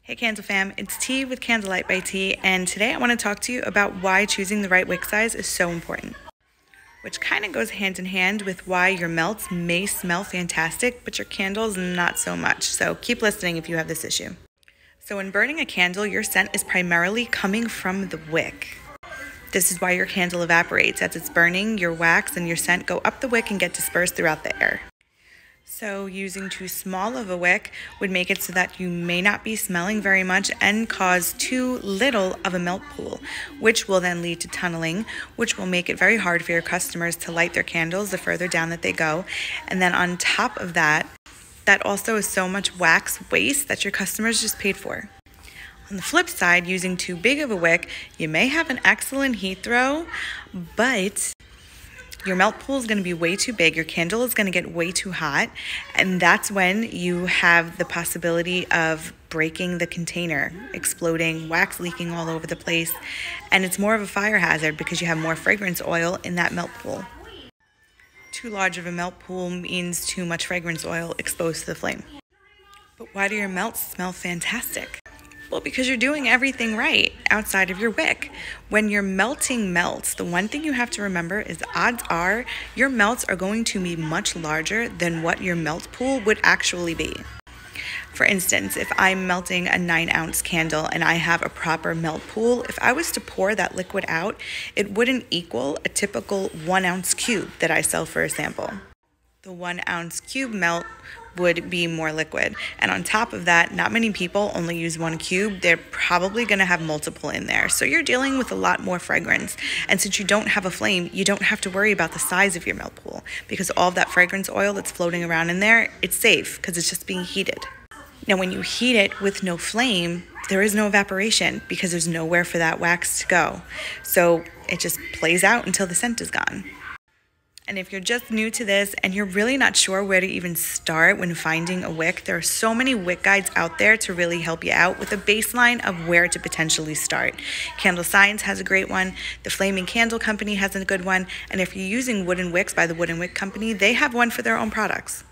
Hey Candle Fam, it's T with Candlelight by T, and today I want to talk to you about why choosing the right wick size is so important, which kind of goes hand in hand with why your melts may smell fantastic, but your candles not so much. So keep listening if you have this issue. So when burning a candle, your scent is primarily coming from the wick. This is why your candle evaporates. As it's burning, your wax and your scent go up the wick and get dispersed throughout the air. So using too small of a wick would make it so that you may not be smelling very much and cause too little of a melt pool, which will then lead to tunneling, which will make it very hard for your customers to light their candles the further down that they go. And then on top of that, that also is so much wax waste that your customers just paid for. On the flip side, using too big of a wick, you may have an excellent heat throw, but your melt pool is going to be way too big, your candle is going to get way too hot, and that's when you have the possibility of breaking the container, exploding, wax leaking all over the place, and it's more of a fire hazard because you have more fragrance oil in that melt pool. Too large of a melt pool means too much fragrance oil exposed to the flame. But why do your melts smell fantastic? Well, because you're doing everything right outside of your wick. When you're melting melts, the one thing you have to remember is odds are your melts are going to be much larger than what your melt pool would actually be. For instance, if I'm melting a 9-ounce candle and I have a proper melt pool, if I was to pour that liquid out, it wouldn't equal a typical 1-ounce cube that I sell for a sample. The 1-ounce cube melt would be more liquid. And on top of that, not many people only use 1 cube. They're probably going to have multiple in there. So you're dealing with a lot more fragrance. And since you don't have a flame, you don't have to worry about the size of your melt pool because all of that fragrance oil that's floating around in there, it's safe because it's just being heated. Now, when you heat it with no flame, there is no evaporation because there's nowhere for that wax to go. So it just plays out until the scent is gone. And if you're just new to this and you're really not sure where to even start when finding a wick, there are so many wick guides out there to really help you out with a baseline of where to potentially start. Candle Science has a great one. The Flaming Candle Company has a good one. And if you're using wooden wicks by the Wooden Wick Company, they have one for their own products.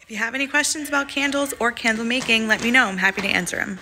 If you have any questions about candles or candle making, let me know. I'm happy to answer them.